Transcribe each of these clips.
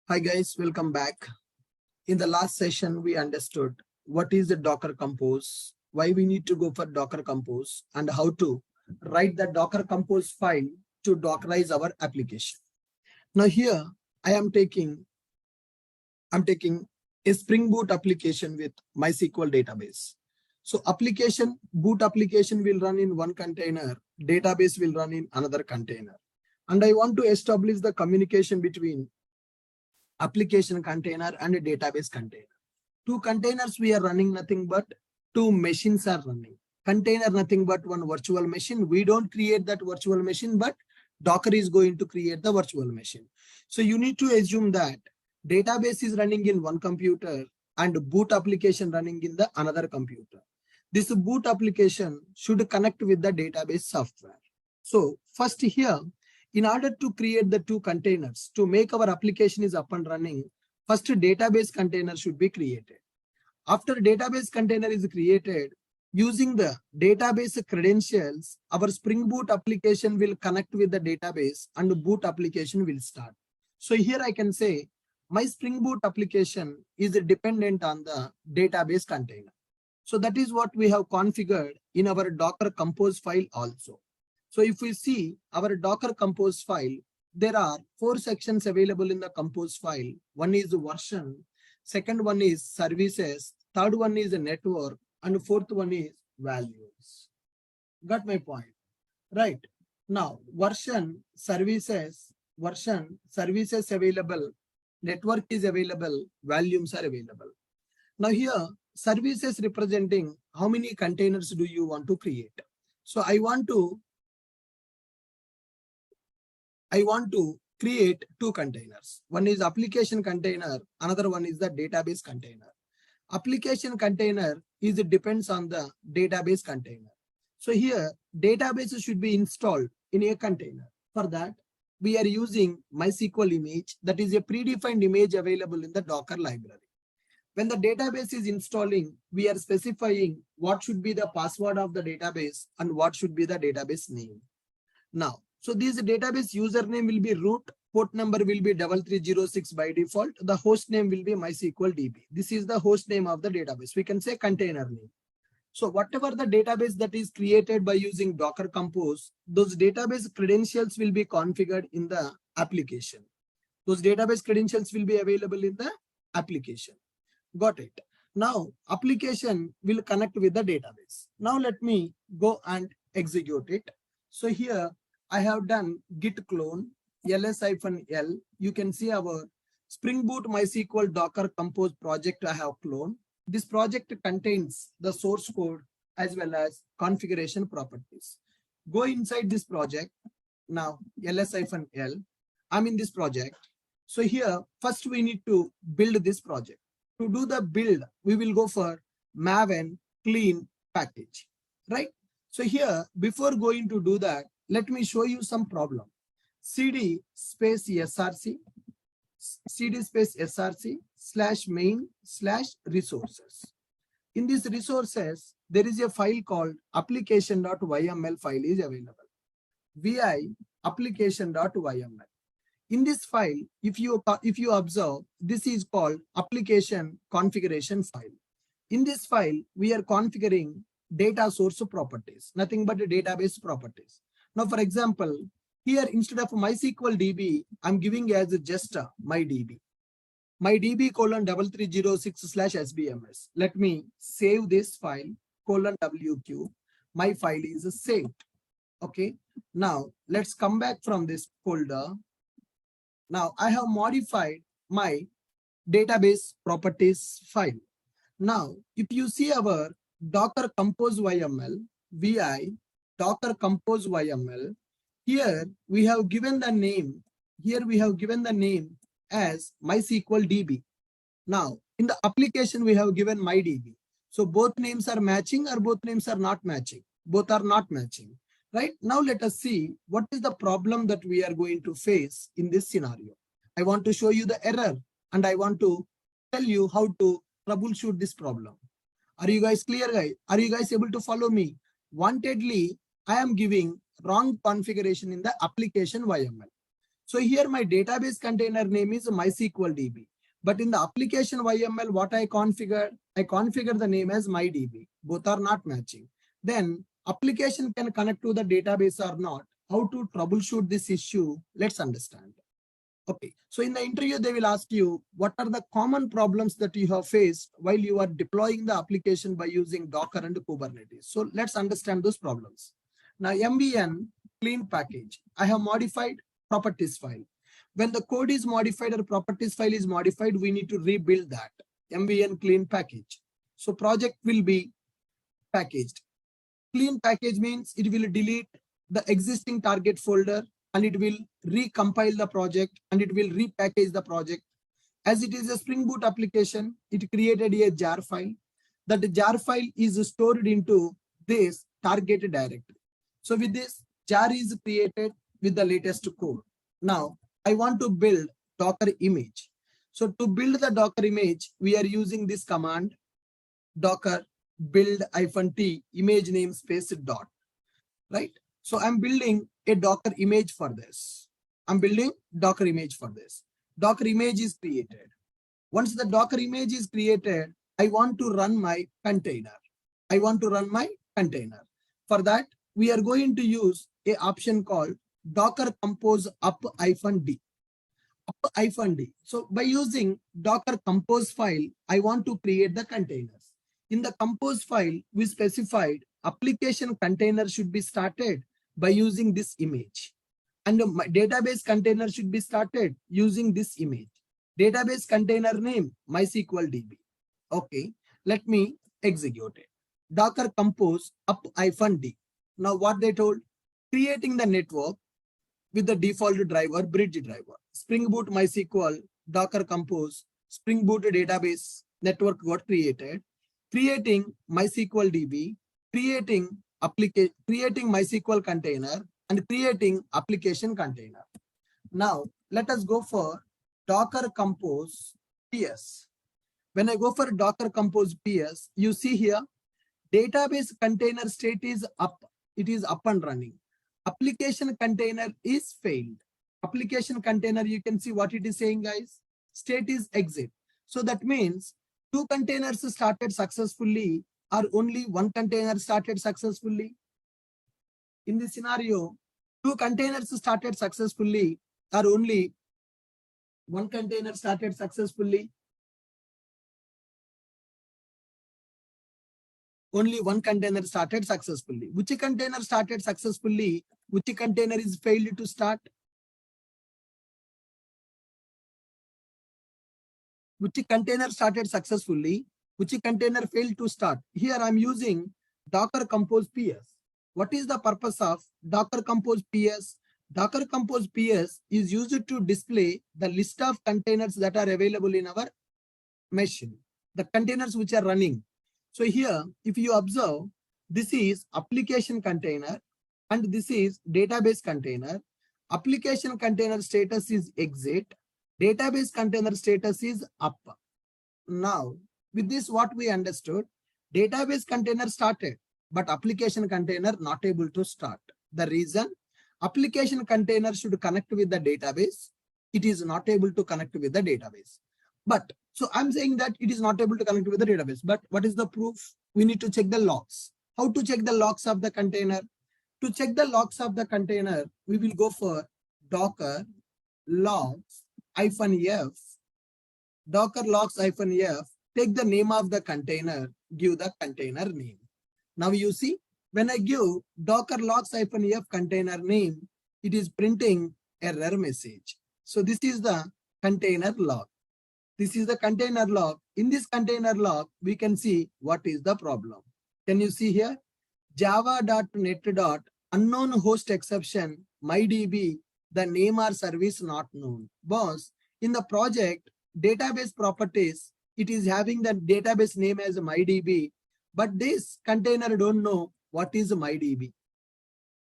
Hi guys, welcome back. In the last session, we understood what is the Docker Compose, why we need to go for Docker Compose, and how to write the Docker Compose file to Dockerize our application. Now here, I'm taking a Spring Boot application with MySQL database. So boot application will run in one container, database will run in another container. And I want to establish the communication between application container and a database container. Two containers we are running, nothing but two machines are running. Container nothing but one virtual machine. We don't create that virtual machine, but Docker is going to create the virtual machine. So you need to assume that database is running in one computer and boot application running in the another computer. This boot application should connect with the database software. So first here, in order to create the two containers, to make our application is up and running, first database container should be created. After database container is created, using the database credentials, our Spring Boot application will connect with the database and the boot application will start. So here I can say my Spring Boot application is dependent on the database container. So that is what we have configured in our Docker Compose file also. So if we see our Docker Compose file, there are 4 sections available in the Compose file. One is version, second one is services, third one is a network, and fourth one is values. Got my point? Right. Now, version, services available, network is available, volumes are available. Now here, services representing how many containers do you want to create. So I want to create two containers. One is application container, another one is the database container. Application container depends on the database container. So here, database should be installed in a container. For that, we are using MySQL image, that is a predefined image available in the Docker library. When the database is installing, we are specifying what should be the password of the database and what should be the database name. Now, so this database username will be root, port number will be 3306 by default. The host name will be MySQL DB. This is the host name of the database. We can say container name. So whatever the database that is created by using Docker Compose, those database credentials will be configured in the application. Those database credentials will be available in the application. Got it. Now, application will connect with the database. Now let me go and execute it. So here I have done git clone ls-l. You can see our Spring Boot MySQL Docker Compose project I have cloned. This project contains the source code as well as configuration properties. Go inside this project. Now ls-l. I'm in this project. So here, first we need to build this project. To do the build, we will go for maven clean package, right? So here, before going to do that, let me show you some problem. cd space src /main/resources. In these resources, there is a file called application.yml file is available. vi application.yml. In this file, if you observe, this is called application configuration file. In this file, we are configuring data source properties, nothing but database properties. Now, for example, here instead of MySQL DB, I'm giving as just MyDB. MyDB :3306/sbms. Let me save this file :wq. My file is saved. Okay. Now let's come back from this folder. Now I have modified my database properties file. Now, if you see our Docker Compose YML, vi Docker Compose YML, here we have given the name. As MySQL DB. Now, in the application, we have given MyDB. So both names are matching or both names are not matching. Both are not matching. Right now, let us see what is the problem that we are going to face in this scenario. I want to show you the error and I want to tell you how to troubleshoot this problem. Are you guys clear, guys? Are you guys able to follow me? Wantedly, I am giving wrong configuration in the application YML. So here my database container name is MySQL DB. But in the application YML, what I configured the name as MyDB. Both are not matching. Then application can connect to the database or not. How to troubleshoot this issue? Let's understand. Okay, so in the interview, they will ask you, what are the common problems that you have faced while you are deploying the application by using Docker and Kubernetes? So let's understand those problems. Now, MVN clean package. I have modified properties file. When the code is modified or properties file is modified, we need to rebuild that MVN clean package. So project will be packaged. Clean package means it will delete the existing target folder and it will recompile the project and it will repackage the project. As it is a Spring Boot application, it created a jar file. That jar file is stored into this target directory. So with this, jar is created with the latest code. Now, I want to build Docker image. So to build the Docker image, we are using this command, Docker build -t image namespace dot, right? So I'm building a Docker image for this. Docker image is created. Once the Docker image is created, I want to run my container. For that, we are going to use an option called Docker compose up-d. So by using Docker compose file, I want to create the containers. In the compose file, we specified application container should be started by using this image. And the database container should be started using this image. Database container name, MySQL DB. Okay, let me execute it. Docker compose up-d. Now what they told, creating the network with the default driver, bridge driver, Spring Boot MySQL, Docker compose, Spring Boot database network got created, creating MySQL DB, creating MySQL container, and creating application container. Now let us go for Docker compose PS. When I go for Docker compose PS, you see here, database container state is up. It is up and running. Application container is failed. Application container, you can see what it is saying, guys. State is exit. So that means 2 containers started successfully or only 1 container started successfully. In this scenario, 2 containers started successfully or only 1 container started successfully. Only 1 container started successfully. Which container started successfully? Which container is failed to start? Which container started successfully? Which container failed to start? Here I'm using Docker compose PS. What is the purpose of Docker compose PS? Docker compose PS is used to display the list of containers that are available in our machine, the containers which are running. So here, if you observe, this is application container and this is database container. Application container status is exit. Database container status is up. Now, with this, what we understood, database container started, but application container not able to start. The reason, application container should connect with the database. It is not able to connect with the database. But so I'm saying that it is not able to connect with the database. But what is the proof? We need to check the logs. How to check the logs of the container? To check the logs of the container, we will go for Docker logs -f. Docker logs -f. Take the name of the container, give the container name. Now you see, when I give Docker logs -f container name, it is printing error message. So this is the container log. This is the container log. In this container log, we can see what is the problem. Can you see here? Java.net. Unknown host exception, MyDB, the name or service not known. Boss, in the project, database properties, it is having the database name as MyDB, but this container don't know what is MyDB.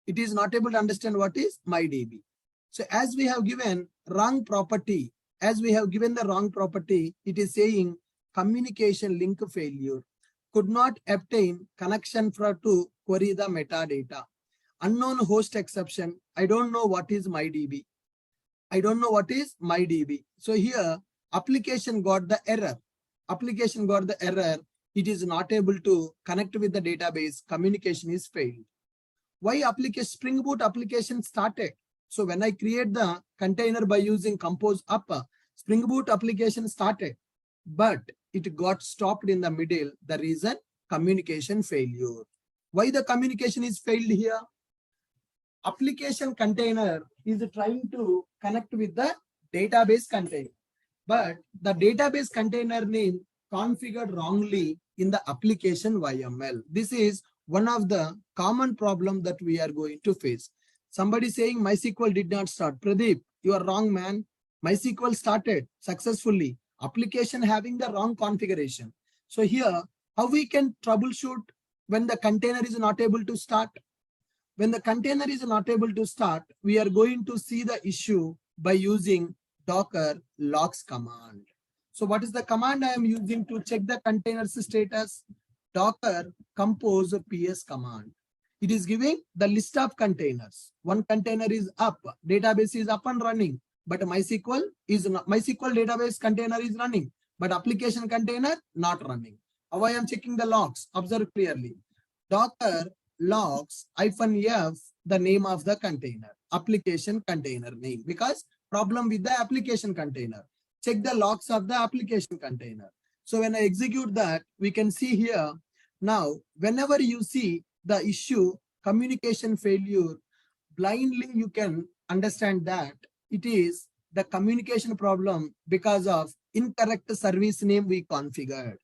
It is not able to understand what is MyDB. So as we have given wrong property, it is saying communication link failure. Could not obtain connection to query the metadata. Unknown host exception. I don't know what is MyDB. I don't know what is MyDB. So here application got the error. Application got the error. It is not able to connect with the database. Communication is failed. Why application Spring Boot application started? So when I create the container by using compose up, Spring Boot application started, but it got stopped in the middle. The reason, communication failure. Why the communication is failed here? Application container is trying to connect with the database container, but the database container name configured wrongly in the application YML. This is one of the common problem that we are going to face. Somebody saying MySQL did not start. Pradeep, you are wrong, man. MySQL started successfully. Application having the wrong configuration. So here, how we can troubleshoot when the container is not able to start? When the container is not able to start, we are going to see the issue by using Docker logs command. So what is the command I am using to check the container's status? Docker compose ps command. It is giving the list of containers. One container is up, database is up and running, but MySQL database container is running, but application container not running. How I am checking the logs? Observe clearly. Docker logs -f the name of the container, application container name, because problem with the application container. Check the logs of the application container. So when I execute that, we can see here now, whenever you see the issue communication failure, blindly you can understand that it is the communication problem because of incorrect service name we configured.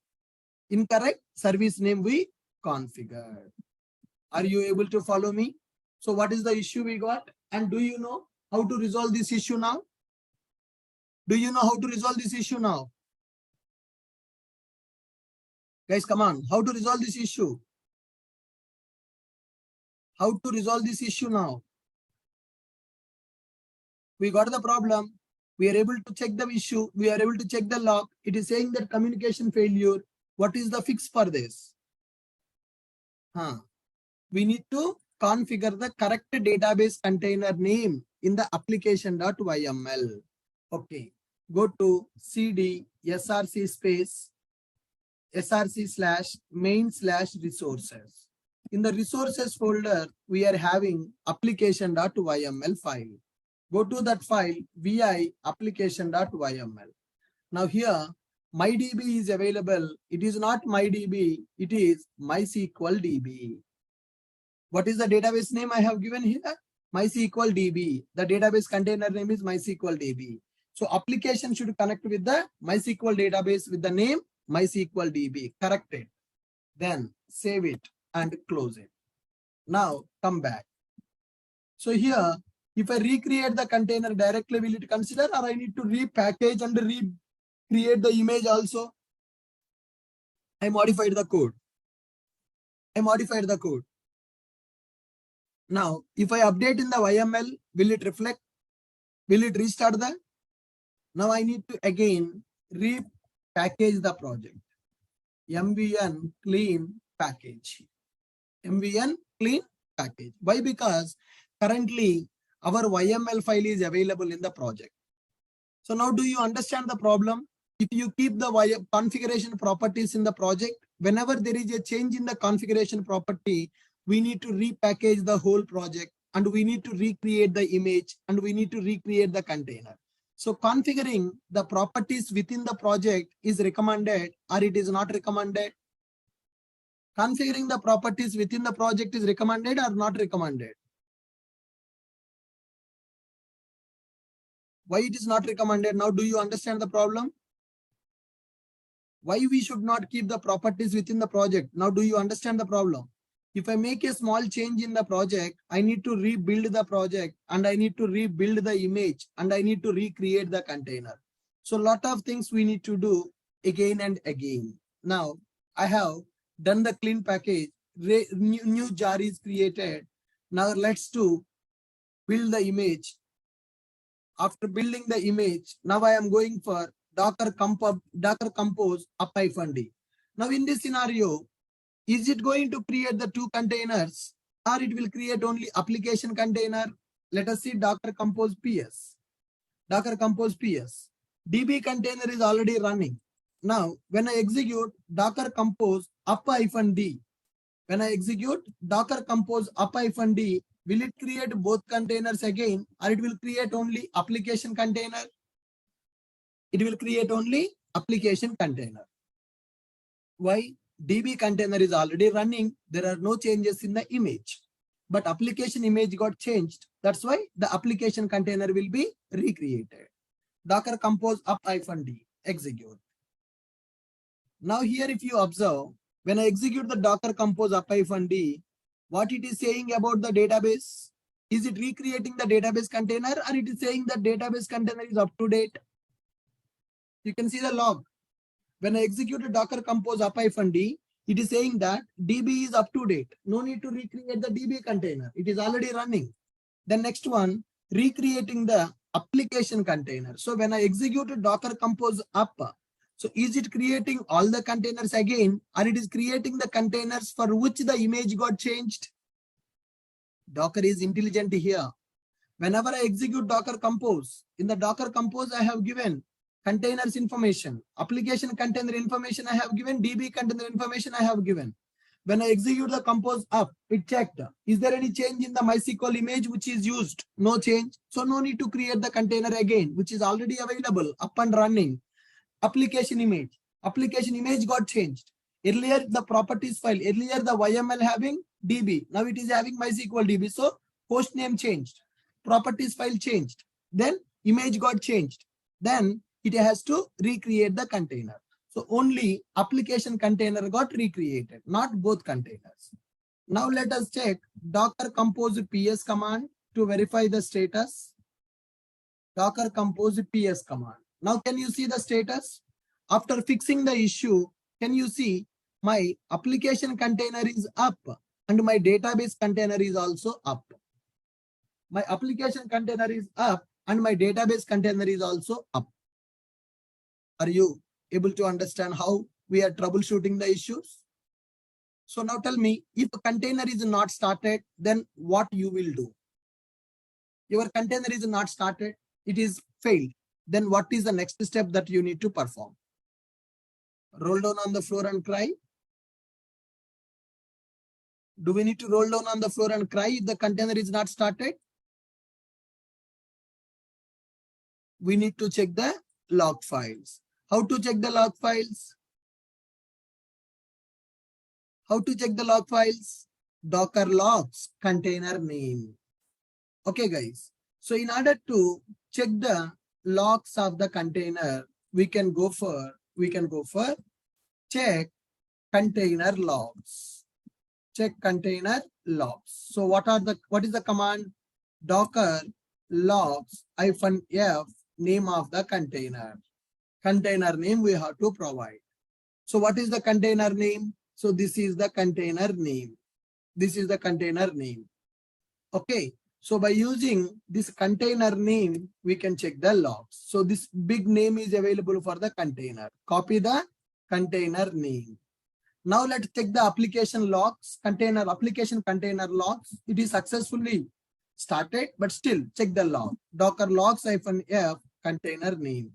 Incorrect service name we configured. Are you able to follow me? So what is the issue we got? And do you know how to resolve this issue now? Do you know how to resolve this issue now? Guys, come on. How to resolve this issue? How to resolve this issue now? We got the problem. We are able to check the issue. We are able to check the log. It is saying that communication failure. What is the fix for this? We need to configure the correct database container name in the application.yml. Okay, go to cd src space src/main/resources. In the resources folder, we are having application.yml file. Go to that file, vi application.yml. Now here, MyDB is available. It is not MyDB, it is MySQL DB. What is the database name I have given here? MySQL DB. The database container name is MySQL DB. So application should connect with the MySQL database with the name MySQL DB. Correct it. Then save it and close it. Now come back. So here, if I recreate the container directly, will it consider, or I need to repackage and recreate the image also? I modified the code. Now, if I update in the YML, will it reflect? Will it restart that? Now I need to again repackage the project. MVN clean package. MVN clean package. Why? Because currently our YML file is available in the project. So now do you understand the problem? If you keep the configuration properties in the project, whenever there is a change in the configuration property, we need to repackage the whole project, and we need to recreate the image, and we need to recreate the container. So configuring the properties within the project is recommended, or it is not recommended? Configuring the properties within the project is recommended or not recommended? Why it is not recommended? Now do you understand the problem? Why we should not keep the properties within the project? Now do you understand the problem? If I make a small change in the project, I need to rebuild the project, and I need to rebuild the image, and I need to recreate the container. So a lot of things we need to do again and again. Now I have done the clean package, new jar is created. Now let's build the image. After building the image, now I am going for Docker compose up-d. Now in this scenario, is it going to create the two containers, or it will create only application container? Let us see Docker compose ps. Docker compose PS. DB container is already running. Now, when I execute Docker compose up-d, when I execute Docker compose up-d, will it create both containers again, or it will create only application container? It will create only application container. Why? DB container is already running. There are no changes in the image, but application image got changed. That's why the application container will be recreated. Docker compose up-d, execute. Now here, if you observe, when I execute the Docker compose up-d, what it is saying about the database? Is it recreating the database container, or it is saying that database container is up to date? You can see the log. When I execute a Docker compose up-d, it is saying that DB is up to date. No need to recreate the DB container. It is already running. The next one, recreating the application container. So when I execute a Docker compose up, so is it creating all the containers again, or it is creating the containers for which the image got changed? Docker is intelligent here. Whenever I execute Docker compose, in the Docker compose I have given containers information, application container information I have given, DB container information I have given. When I execute the compose up, it checked, is there any change in the MySQL image which is used? No change. So no need to create the container again, which is already available, up and running. Application image got changed. Earlier the properties file, earlier the YML having DB, now it is having MySQL DB. So host name changed, properties file changed, then image got changed. Then it has to recreate the container. So only application container got recreated, not both containers. Now let us check Docker compose PS command to verify the status. Docker compose PS command. Now can you see the status? After fixing the issue, can you see my application container is up and my database container is also up. My application container is up and my database container is also up. Are you able to understand how we are troubleshooting the issues? So now tell me, if a container is not started, then what you will do? Your container is not started, it is failed. Then what is the next step that you need to perform? Roll down on the floor and cry? Do we need to roll down on the floor and cry if the container is not started? We need to check the log files. How to check the log files? How to check the log files? Docker logs container name. Okay, guys. So in order to check the logs of the container, we can go for check container logs. Check container logs. So what is the command? Docker logs -f name of the container. Container name we have to provide. So what is the container name? So this is the container name. This is the container name. Okay. So by using this container name, we can check the logs. So this big name is available for the container. Copy the container name. Now let's check the application logs, application container logs. It is successfully started, but still check the log. Docker logs -f container name.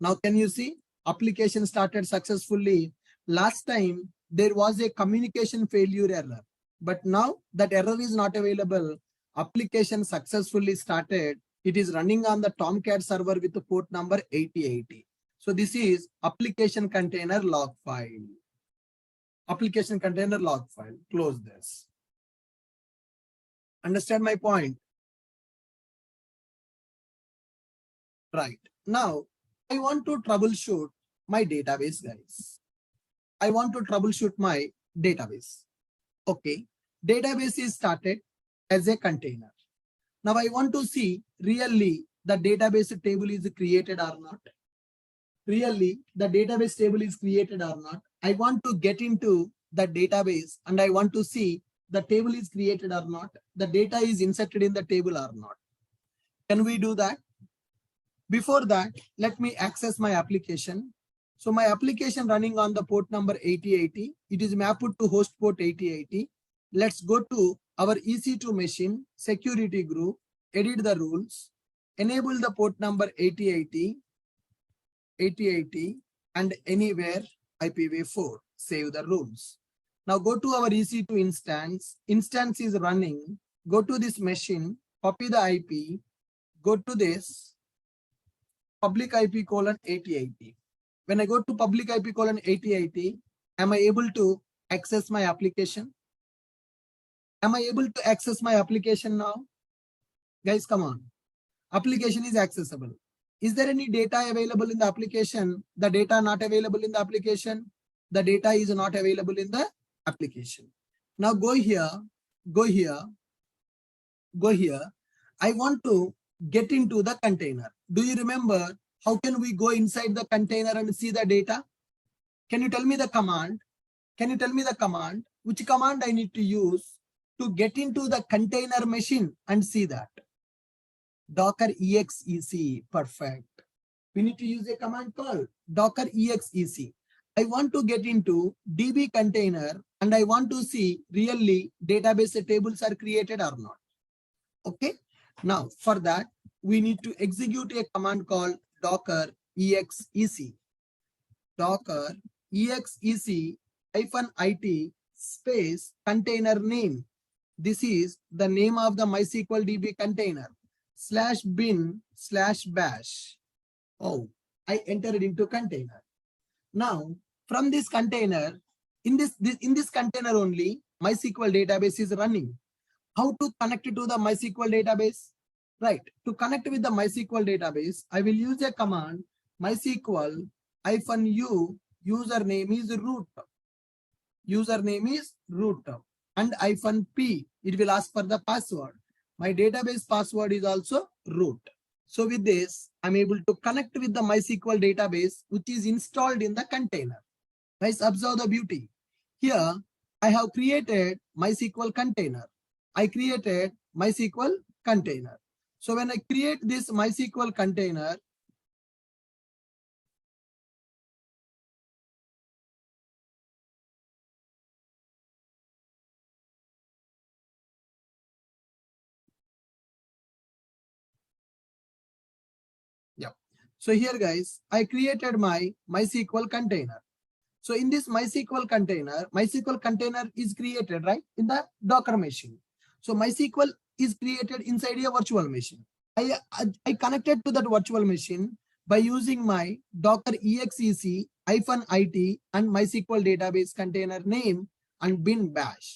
Now can you see application started successfully? Last time there was a communication failure error, but now that error is not available. Application successfully started. It is running on the Tomcat server with the port number 8080. So this is application container log file. Application container log file. Close this. Understand my point? Right. Now, I want to troubleshoot my database, guys. I want to troubleshoot my database. Okay. Database is started as a container. Now I want to see really the database table is created or not. Really the database table is created or not. I want to get into the database and I want to see the table is created or not. The data is inserted in the table or not. Can we do that? Before that, let me access my application. So my application running on the port number 8080. It is mapped to host port 8080. Let's go to our EC2 machine, security group, edit the rules. enable the port number 8080, 8080 and anywhere IPv4. Save the rules. Now go to our EC2 instance. Instance is running. Go to this machine, copy the IP, go to this public IP colon 8080. When I go to public IP colon 8080, am I able to access my application? Am I able to access my application now? Guys, come on. Application is accessible. Is there any data available in the application? The data not available in the application? The data is not available in the application. Now go here, go here, go here. I want to get into the container. Do you remember how can we go inside the container and see the data? Can you tell me the command? Can you tell me the command? Which command I need to use to get into the container machine and see that? Docker exec. Perfect. We need to use a command called Docker exec. I want to get into DB container and I want to see really database tables are created or not. Okay. Now for that, we need to execute a command called Docker exec. Docker exec -it space container name. This is the name of the MySQL DB container /bin/bash. Oh, I entered into container. Now from this container, in this container only, MySQL database is running. How to connect it to the MySQL database? Right. To connect with the MySQL database, I will use a command MySQL -u username is root. Username is root and -p. It will ask for the password. My database password is also root. So with this, I'm able to connect with the MySQL database, which is installed in the container. Guys, observe the beauty. Here, I have created MySQL container. I created MySQL container. So when I create this MySQL container, so here guys, I created my MySQL container. So in this MySQL container is created right in the Docker machine. So MySQL is created inside a virtual machine. I connected to that virtual machine by using my Docker exec -it and MySQL database container name and bin bash.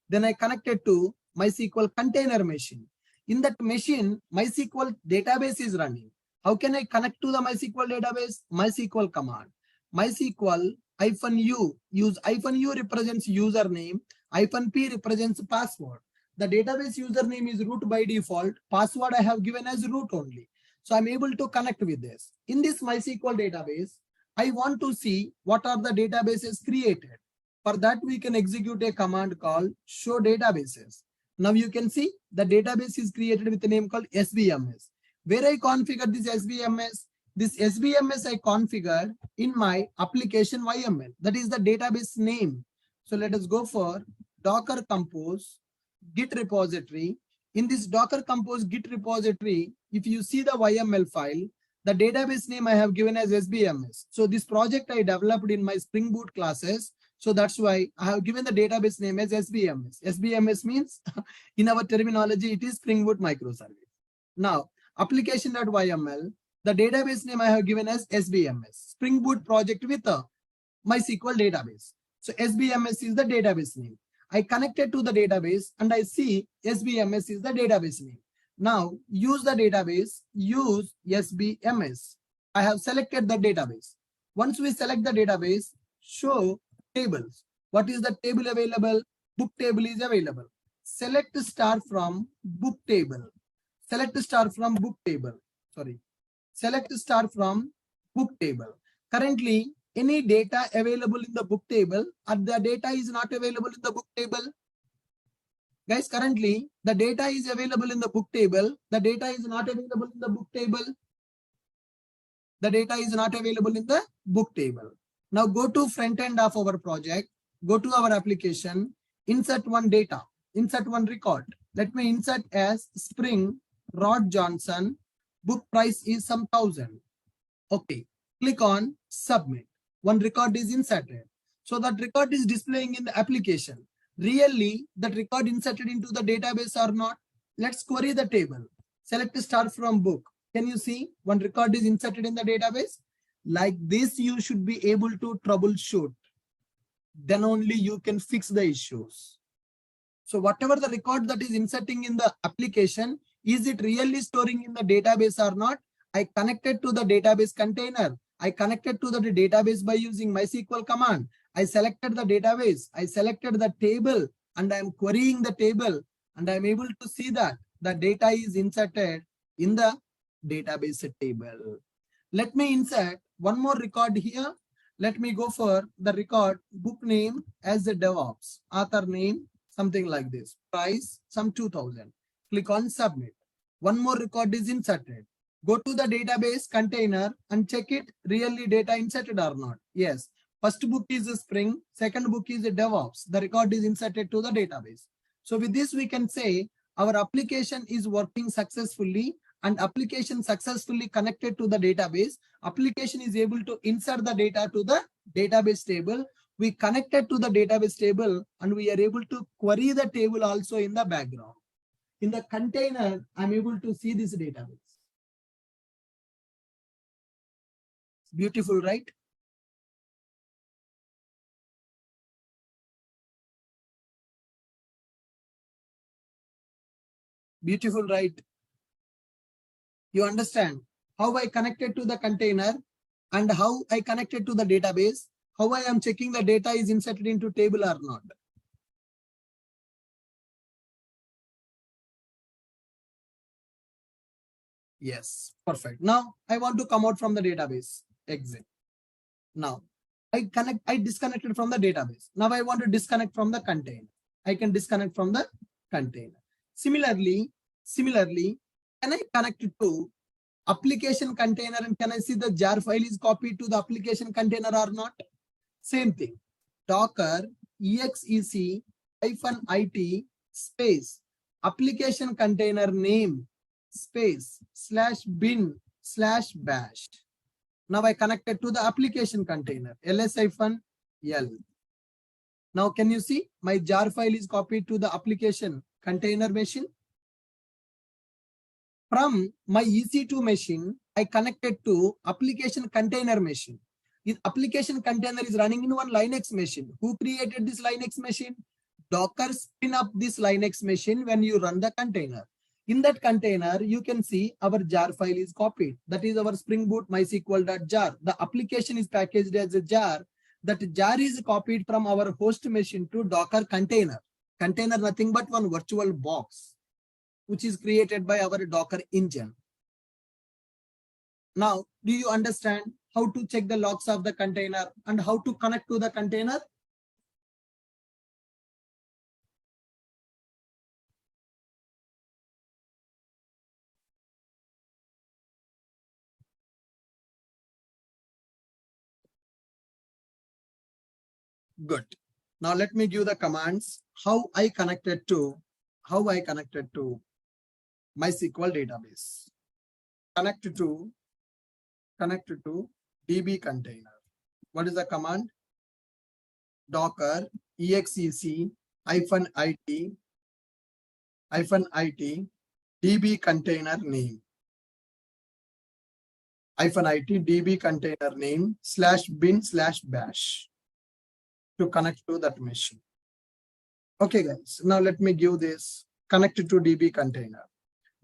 Then I connected to MySQL container machine. In that machine, MySQL database is running. How can I connect to the MySQL database? MySQL command. MySQL -u. Use -u represents username. -p represents password. The database username is root by default. Password I have given as root only. So I'm able to connect with this. In this MySQL database, I want to see what are the databases created. For that, we can execute a command called show databases. Now you can see the database is created with a name called SBMS. Where I configured this SBMS? This SBMS I configured in my application YML. That is the database name. So let us go for Docker Compose Git repository. In this Docker Compose Git repository, if you see the YML file, the database name I have given as SBMS. So this project I developed in my Spring Boot classes. So that's why I have given the database name as SBMS. SBMS means in our terminology, it is Spring Boot microservice. Now, application.yml, the database name I have given as SBMS, Spring Boot project with a MySQL database. So SBMS is the database name. I connected to the database and I see SBMS is the database name. Now use the database, use SBMS. I have selected the database. Once we select the database, show tables. What is the table available? Book table is available. Select star from book table. Select star from book table. Sorry. Select star from book table. Currently, any data available in the book table or the data is not available in the book table? Guys, currently the data is available in the book table. The data is not available in the book table. The data is not available in the book table. Now go to front end of our project. Go to our application. Insert one data. Insert one record. Let me insert as Spring Rod Johnson Book price is some 1,000. Okay, click on submit. One record is inserted. So that record is displaying in the application. Really, that record inserted into the database or not? Let's query the table. Select star from book. Can you see one record is inserted in the database? Like this, you should be able to troubleshoot. Then only you can fix the issues. So whatever the record that is inserting in the application, is it really storing in the database or not? I connected to the database container. I connected to the database by using MySQL command. I selected the database. I selected the table and I'm querying the table and I'm able to see that the data is inserted in the database table. Let me insert one more record here. Let me go for the record book name as the DevOps, author name, something like this, price some 2,000. Click on submit. One more record is inserted. Go to the database container and check it really data inserted or not. Yes, first book is a Spring, second book is a DevOps. The record is inserted to the database. So with this we can say our application is working successfully and application successfully connected to the database. Application is able to insert the data to the database table. We connected to the database table and we are able to query the table also in the background. In the container, I'm able to see this database. Beautiful, right? Beautiful, right? You understand how I connected to the container and how I connected to the database, how I am checking the data is inserted into table or not. Yes, perfect. Now I want to come out from the database. Exit. Now I disconnected from the database. Now I want to disconnect from the container. I can disconnect from the container. Similarly, can I connect it to application container and can I see the jar file is copied to the application container or not? Same thing. Docker exec -it space application container name space /bin/bash. Now I connected to the application container ls-l. Now can you see my jar file is copied to the application container machine? From my EC2 machine, I connected to application container machine. This application container is running in one Linux machine. Who created this Linux machine? Docker spin up this Linux machine when you run the container. In that container, you can see our jar file is copied. That is our Spring Boot MySQL.jar. The application is packaged as a jar. That jar is copied from our host machine to Docker container. Container nothing but one virtual box, which is created by our Docker engine. Now, do you understand how to check the logs of the container and how to connect to the container? Good. Now let me give the commands how I connected to MySQL database. Connect to DB container. What is the command? Docker exec -it DB container name -it DB container name /bin/bash to connect to that machine. Okay, guys. Now let me give this connected to DB container.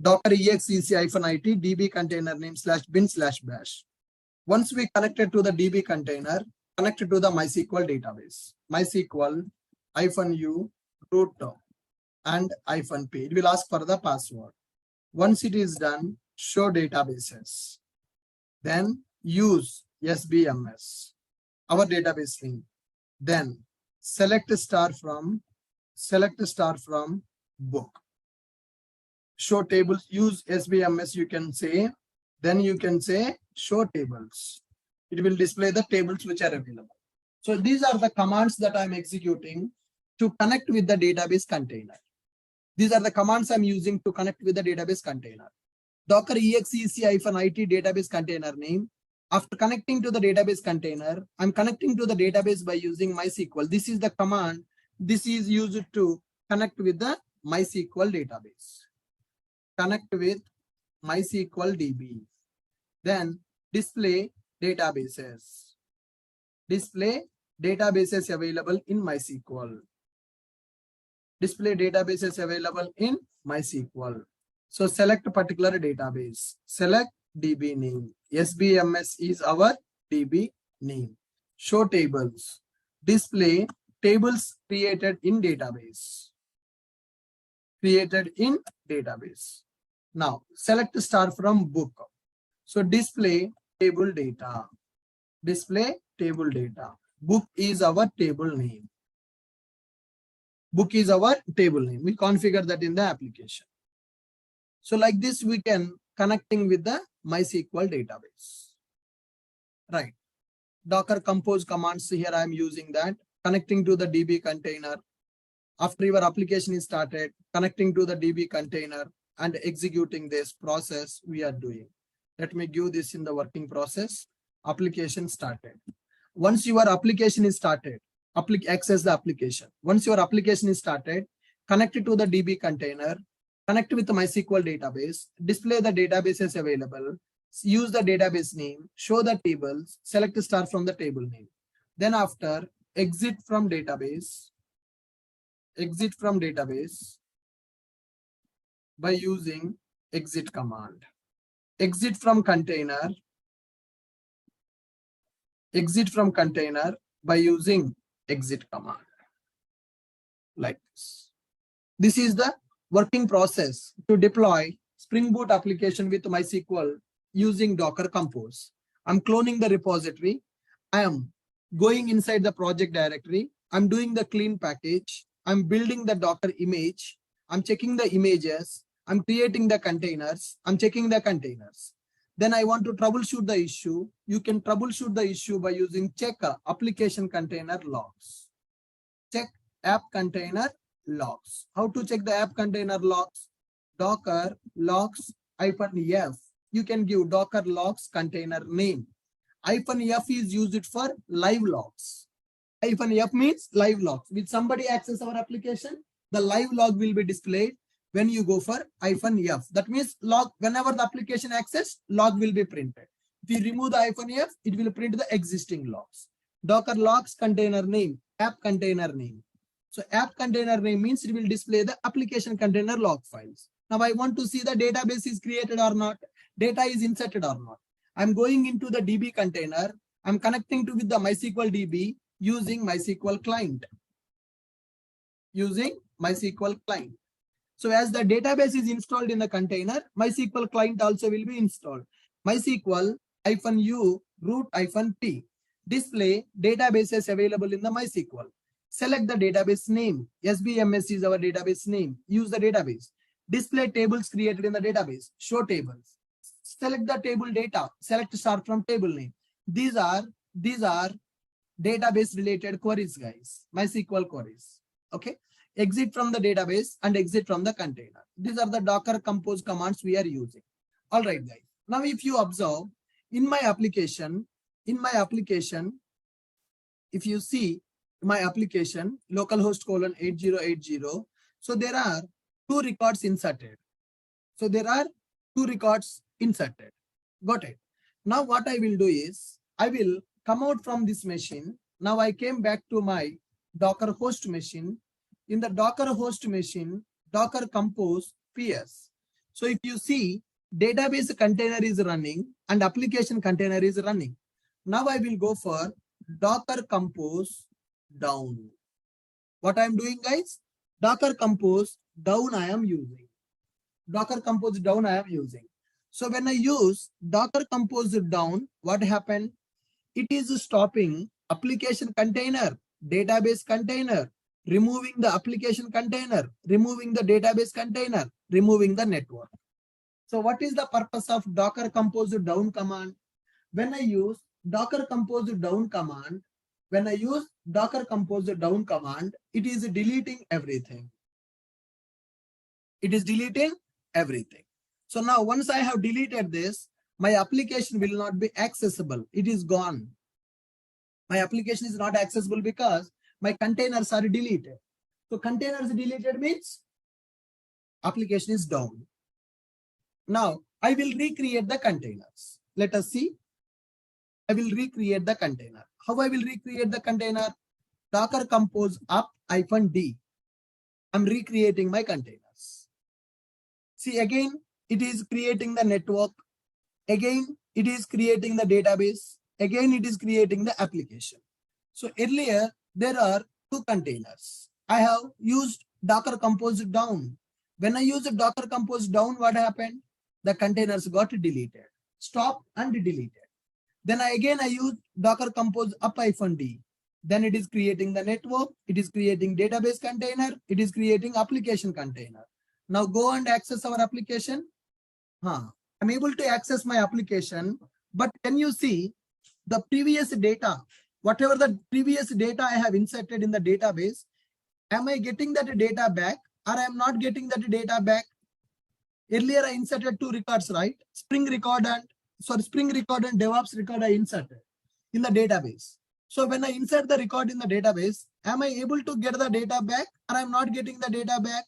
Docker exec -it DB container name /bin/bash. Once we connected to the DB container, connected to the MySQL database. MySQL -u root and -p. It will ask for the password. Once it is done, show databases. Then use SBMS, our database name. Then select star from book. Show tables, use SBMS, you can say. Then you can say show tables. It will display the tables which are available. So these are the commands that I'm executing to connect with the database container. These are the commands I'm using to connect with the database container. Docker exec-it database container name. After connecting to the database container, I'm connecting to the database by using MySQL. This is the command. This is used to connect with the MySQL database. Connect with MySQL DB. Then display databases. Display databases available in MySQL. Display databases available in MySQL. So select a particular database. Select DB name. SBMS is our DB name. Show tables. Display tables created in database. Created in database. Now select star from book. So display table data. Display table data. Book is our table name. Book is our table name. We configure that in the application. So like this, we can connecting with the MySQL database. Right. Docker compose commands. Here I am using that. Connecting to the DB container. After your application is started, connecting to the DB container and executing this process we are doing. Let me give this in the working process. Application started. Once your application is started, access the application. Once your application is started, connect it to the DB container, connect with the MySQL database, display the databases available, use the database name, show the tables, select a star from the table name. Then after, exit from database by using exit command. Exit from container by using exit command. Like this. This is the working process to deploy Spring Boot application with MySQL using Docker Compose. I'm cloning the repository. I am going inside the project directory. I'm doing the clean package. I'm building the Docker image. I'm checking the images. I'm creating the containers. I'm checking the containers. Then I want to troubleshoot the issue. You can troubleshoot the issue by using check application container logs. Check app container logs. How to check the app container logs? Docker logs -f. You can give Docker logs container name. -f is used for live logs. -f means live logs. With somebody access our application, the live log will be displayed when you go for -f. That means log, whenever the application access, log will be printed. If you remove the -f, it will print the existing logs. Docker logs container name, app container name. So app container name means it will display the application container log files. Now I want to see the database is created or not, data is inserted or not. I'm going into the DB container. I'm connecting to with the MySQL DB using MySQL client. So as the database is installed in the container, MySQL client also will be installed. MySQL-u root-t. Display databases available in the MySQL. Select the database name. SBMS is our database name. Use the database. Display tables created in the database. Show tables. Select the table data. Select start from table name. These are database related queries, guys. MySQL queries. Okay. Exit from the database and exit from the container. These are the Docker Compose commands we are using. All right, guys. Now, if you observe in my application, if you see my application, localhost :8080. So there are two records inserted. Got it. Now what I will do is, I will come out from this machine. Now I came back to my Docker host machine. In the Docker host machine, Docker Compose PS. So if you see, database container is running and application container is running. Now I will go for Docker Compose down. What I am doing, guys? Docker Compose down I am using. So when I use Docker Compose down, what happened? It is stopping application container, database container, removing the application container, removing the database container, removing the network. So what is the purpose of Docker Compose down command? When I use Docker Compose down command, it is deleting everything. So now once I have deleted this, my application will not be accessible. It is gone. My application is not accessible because my containers are deleted. So containers deleted means application is down. Now I will recreate the containers. Let us see. I will recreate the container. How I will recreate the container? Docker compose up -d. I'm recreating my containers. See, again, it is creating the network. Again, it is creating the database. Again, it is creating the application. So earlier, there are two containers. I have used Docker compose down. When I use Docker compose down, what happened? The containers got deleted. Stop and deleted. Then I use Docker compose up -d. Then it is creating the network. It is creating database container. It is creating application container. Now go and access our application. I'm able to access my application, but can you see the previous data? Whatever the previous data I have inserted in the database, am I getting that data back or I am not getting that data back? Earlier I inserted two records, right? Spring record and DevOps record I inserted in the database. So when I insert the record in the database, am I able to get the data back or I'm not getting the data back?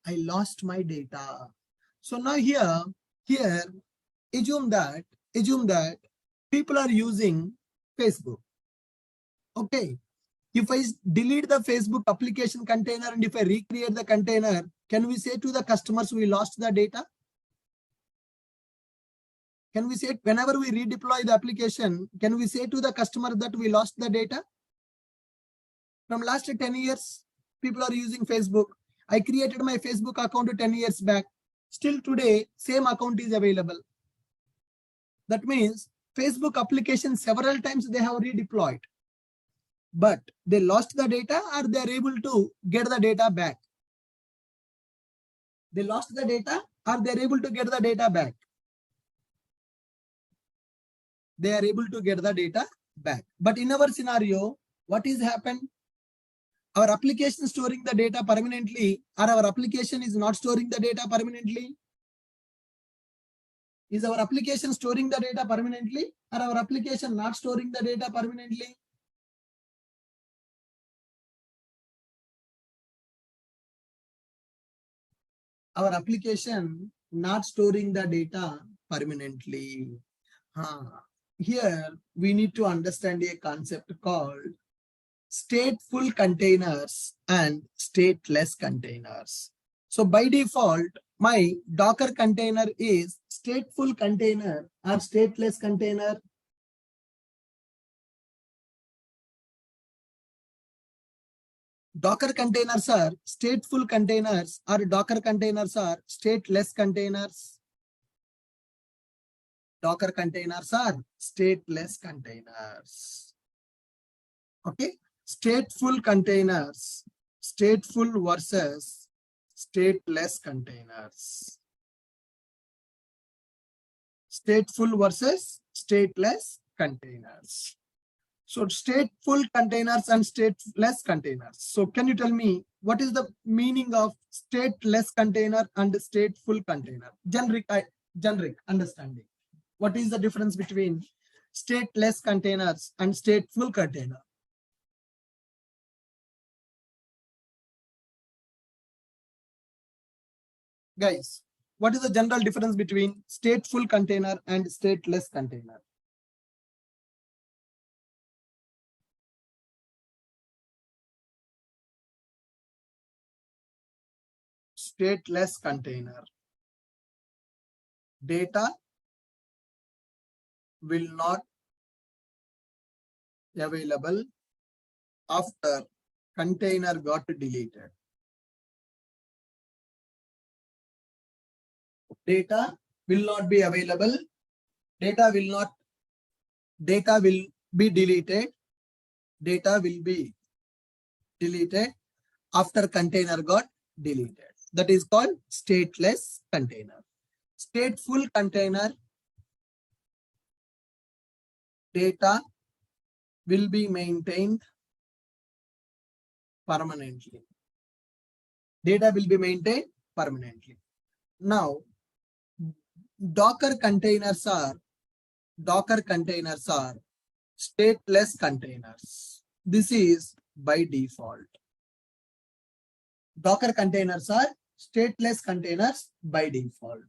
I lost my data. So now here, assume that people are using Facebook. Okay. If I delete the Facebook application container and if I recreate the container, can we say to the customers we lost the data? Can we say whenever we redeploy the application, can we say to the customer that we lost the data? From last 10 years, people are using Facebook. I created my Facebook account 10 years back. Still today, same account is available. That means Facebook application several times they have redeployed. But they lost the data or they are able to get the data back? They lost the data or they are able to get the data back? They are able to get the data back. But in our scenario, what is happened? Our application storing the data permanently or our application is not storing the data permanently? Is our application storing the data permanently or our application not storing the data permanently? Our application not storing the data permanently. Here we need to understand a concept called stateful containers and stateless containers. So by default, my Docker container is stateful container or stateless container. Docker containers are stateful containers or Docker containers are stateless containers. Docker containers are stateless containers. Okay, stateful containers, stateful versus stateless containers. Stateful versus stateless containers. So stateful containers and stateless containers. So can you tell me what is the meaning of stateless container and stateful container? Generic understanding. What is the difference between stateless containers and stateful container? Guys, what is the general difference between stateful container and stateless container? Stateless container. Data will not available after container got deleted. Data will not be available. Data will be deleted. Data will be deleted after container got deleted. That is called stateless container. Stateful container, data will be maintained permanently. Data will be maintained permanently. Now, Docker containers are stateless containers. This is by default. Docker containers are stateless containers by default.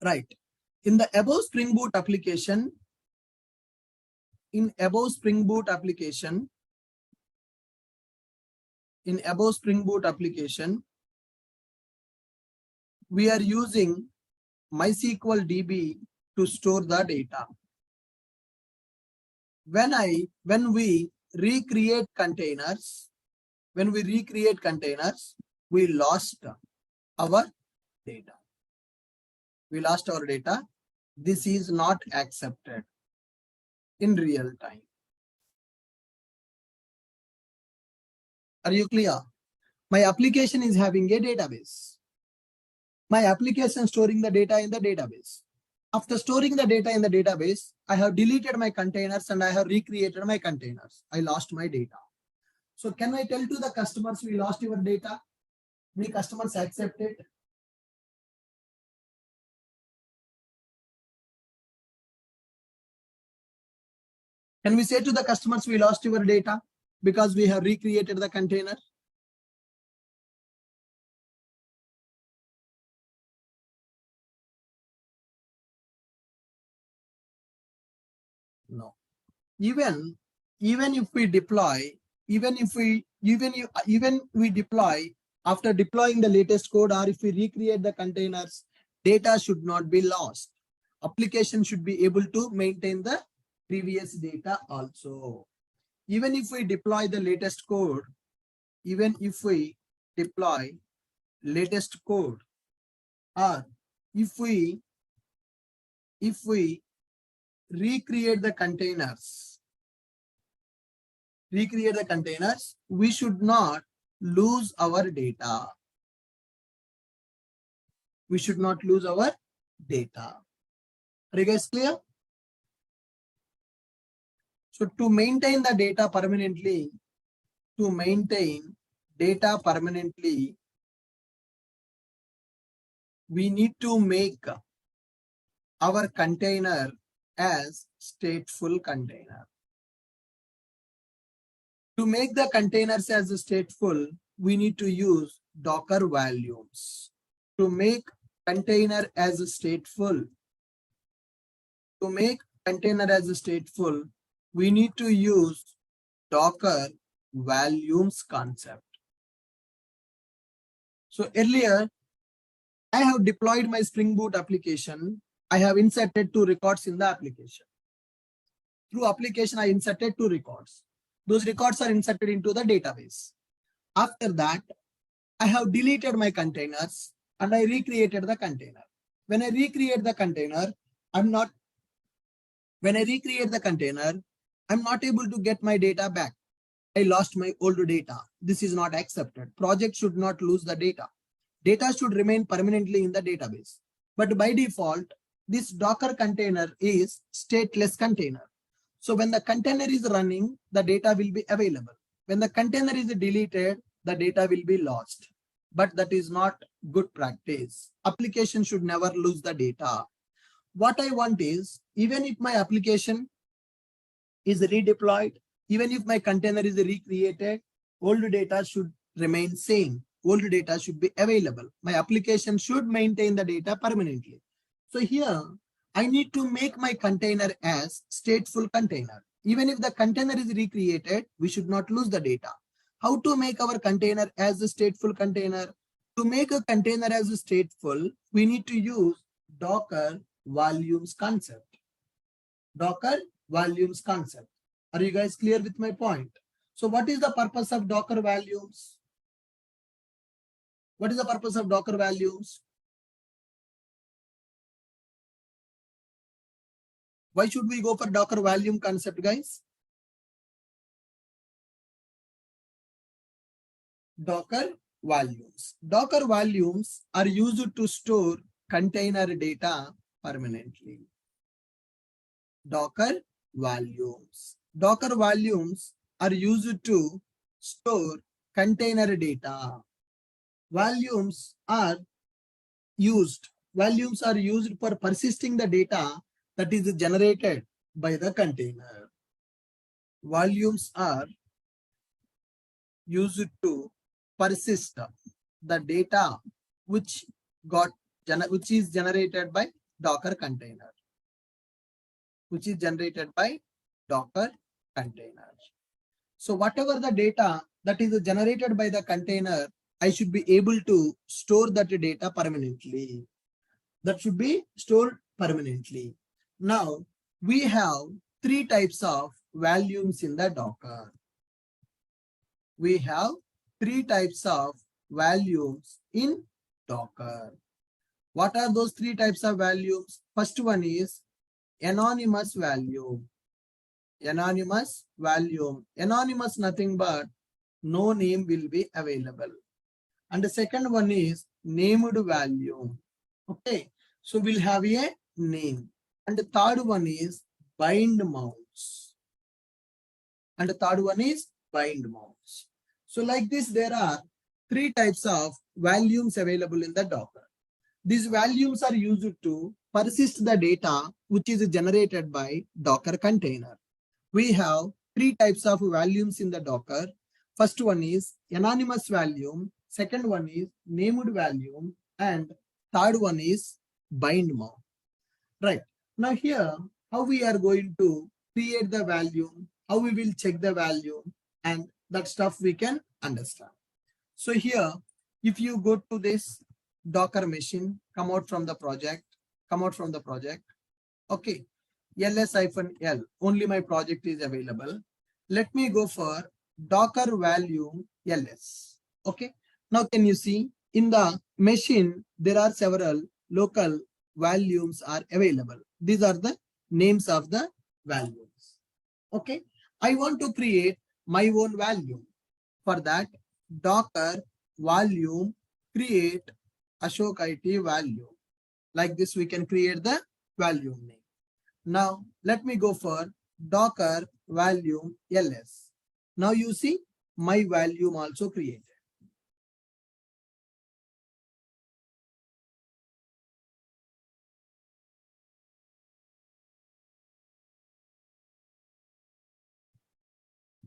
Right. In the above Spring Boot application, we are using MySQL DB to store the data. When we recreate containers, we lost our data. This is not accepted in real time. Are you clear? My application is having a database. My application storing the data in the database. After storing the data in the database, I have deleted my containers and I have recreated my containers. I lost my data. So can I tell to the customers, we lost your data? Will customers accept it? Can we say to the customers, we lost your data because we have recreated the container? No. Even if we deploy, after deploying the latest code, or if we recreate the containers, data should not be lost. Application should be able to maintain the previous data also. Even if we deploy the latest code, or if we recreate the containers, we should not lose our data. Are you guys clear? So to maintain the data permanently, we need to make our container as stateful container. To make the containers as stateful, we need to use Docker volumes. To make container as stateful, we need to use Docker volumes concept. So earlier, I have deployed my Spring Boot application. I have inserted 2 records in the application. Through application, I inserted 2 records. Those records are inserted into the database. After that, I have deleted my containers and I recreated the container. When I recreate the container, I'm not able to get my data back. I lost my old data. This is not accepted. Project should not lose the data. Data should remain permanently in the database. But by default, this Docker container is stateless container. So when the container is running, the data will be available. When the container is deleted, the data will be lost. But that is not good practice. Application should never lose the data. What I want is, even if my application is redeployed, even if my container is recreated, old data should remain same. Old data should be available. My application should maintain the data permanently. So here, I need to make my container as stateful container. Even if the container is recreated, we should not lose the data. How to make our container as a stateful container? To make a container as a stateful, we need to use Docker volumes concept. Are you guys clear with my point? So what is the purpose of Docker volumes? What is the purpose of Docker volumes? Why should we go for Docker volume concept, guys? Docker volumes. Docker volumes are used to store container data permanently. Docker volumes. Docker volumes are used to store container data. volumes are volumes are used for persisting the data that is generated by the container. Volumes are used to persist the data which which is generated by Docker container, which is generated by Docker container. So whatever the data that is generated by the container, I should be able to store that data permanently. That should be stored permanently. Now we have three types of volumes in the Docker. We have three types of volumes in Docker. What are those three types of volumes? First one is anonymous volume. Anonymous volume. Anonymous nothing but no name will be available. And the second one is named volume. Okay, so we'll have a name. And the third one is bind mounts. And the third one is bind mounts. So like this, there are three types of volumes available in the Docker. These volumes are used to persist the data which is generated by Docker container. We have three types of volumes in the Docker. First one is anonymous volume, second one is named volume, and third one is bind mount. Right. Now here, how we are going to create the volume, how we will check the volume, and that stuff we can understand. So here, if you go to this Docker machine, come out from the project, okay, ls-l, only my project is available. Let me go for Docker volume ls. Okay, now can you see in the machine, there are several local volumes are available. These are the names of the volumes. Okay, I want to create my own volume. For that, Docker volume create Ashok IT volume. Like this, we can create the volume name. Now, let me go for Docker volume ls. Now you see my volume also created.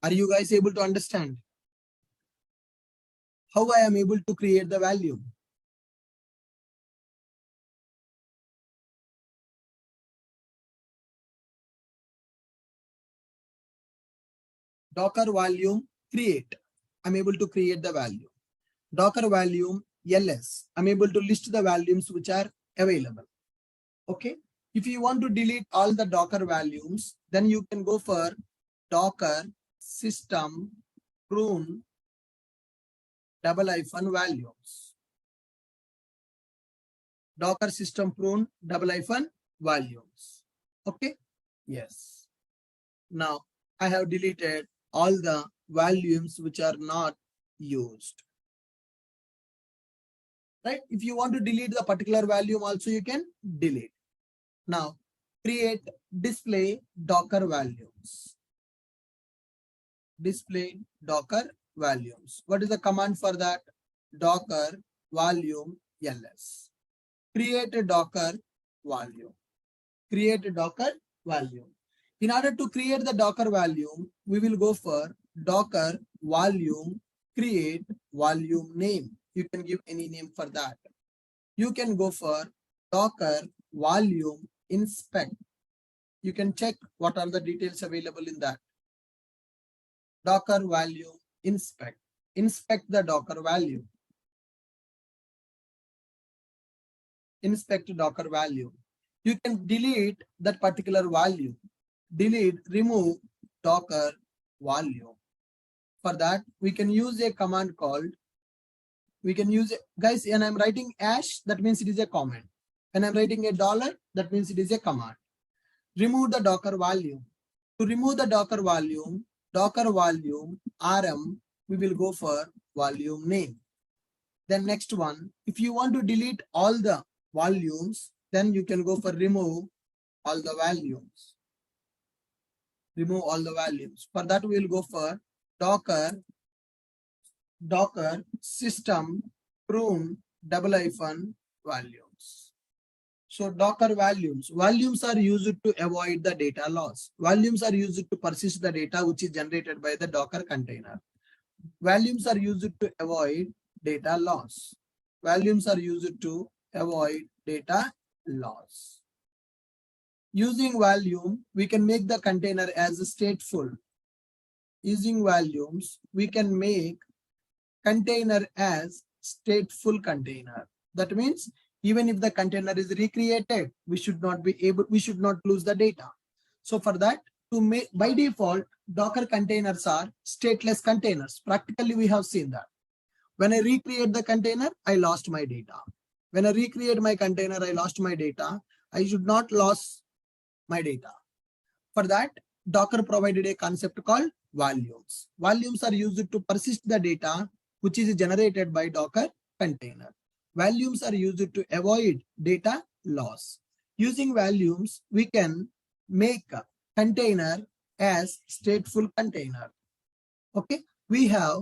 Are you guys able to understand how I am able to create the volume? Docker volume create. I'm able to create the value. Docker volume ls. I'm able to list the volumes which are available. Okay. If you want to delete all the Docker volumes, then you can go for Docker system prune --volumes. Docker system prune --volumes. Okay. Yes. Now I have deleted all the volumes which are not used. Right? If you want to delete the particular volume also, you can delete. Now create display Docker volumes. Display Docker volumes. What is the command for that? Docker volume ls. Create a Docker volume. Create a Docker volume. In order to create the Docker volume, we will go for Docker volume create volume name. You can give any name for that. You can go for Docker volume inspect. You can check what are the details available in that. Docker volume inspect. Inspect the Docker value. Inspect Docker value. You can delete that particular value. Delete, remove Docker volume. For that, we can use a command called, guys, when I'm writing hash, that means it is a comment. When I'm writing a dollar, that means it is a command. Remove the Docker volume. To remove the Docker volume rm, we will go for volume name. Then next one, if you want to delete all the volumes, then you can go for remove all the volumes. Remove all the volumes. For that, we will go for Docker system prune -values. So Docker volumes. Volumes are used to avoid the data loss. Volumes are used to persist the data which is generated by the Docker container. Volumes are used to avoid data loss. Volumes are used to avoid data loss. Using volume, we can make the container as stateful. Using volumes, we can make container as stateful container. That means even if the container is recreated, we should not lose the data. So for that, to make by default, Docker containers are stateless containers. Practically, we have seen that. When I recreate the container, I lost my data. When I recreate my container, I lost my data. I should not lose my data. For that, Docker provided a concept called volumes. Volumes are used to persist the data which is generated by Docker container. Volumes are used to avoid data loss. Using volumes, we can make a container as stateful container. Okay, we have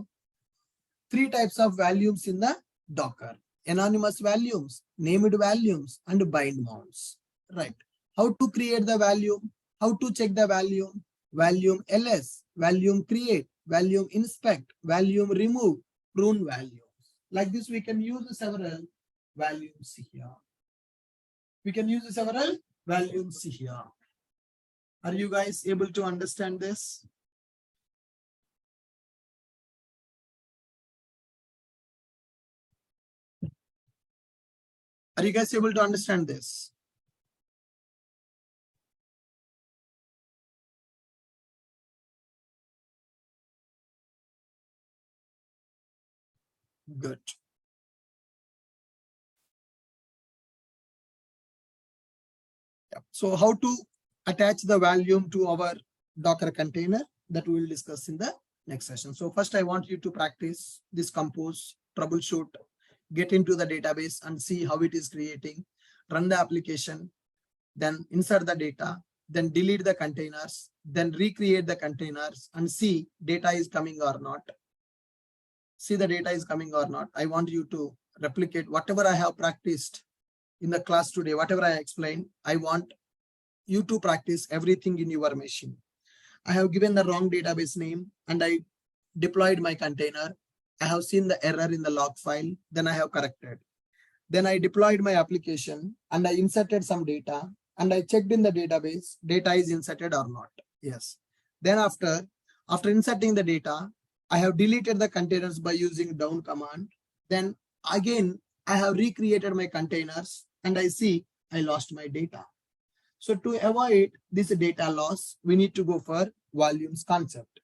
three types of volumes in the Docker: anonymous volumes, named volumes, and bind mounts. Right. How to create the volume? How to check the volume? Volume ls, volume create, volume inspect, volume remove, prune values. Like this, we can use several values here. We can use several values here. Are you guys able to understand this? Are you guys able to understand this? Good. Yeah. So how to attach the volume to our Docker container, that we will discuss in the next session. So first I want you to practice this compose, troubleshoot, get into the database and see how it is creating, run the application, then insert the data, then delete the containers, then recreate the containers and see data is coming or not. See the data is coming or not. I want you to replicate whatever I have practiced in the class today, whatever I explained. I want you to practice everything in your machine. I have given the wrong database name and I deployed my container. I have seen the error in the log file, then I have corrected. Then I deployed my application and I inserted some data and I checked in the database, data is inserted or not. Yes. Then after inserting the data, I have deleted the containers by using down command. Then again, I have recreated my containers and I see I lost my data. So to avoid this data loss, we need to go for volumes concept.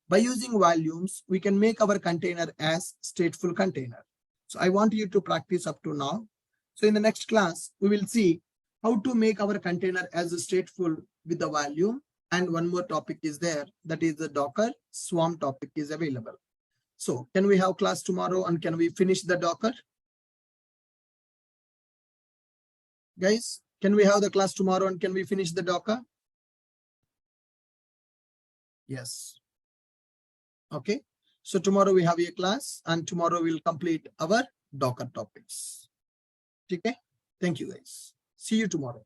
By using volumes, we can make our container as stateful container. So I want you to practice up to now. So in the next class, we will see how to make our container as stateful with the volume. And one more topic is there, that is the Docker Swarm topic is available. So can we have class tomorrow and can we finish the Docker? Guys, can we have the class tomorrow and can we finish the Docker? Yes. Okay. So tomorrow we have a class and tomorrow we'll complete our Docker topics. Okay. Thank you guys. See you tomorrow.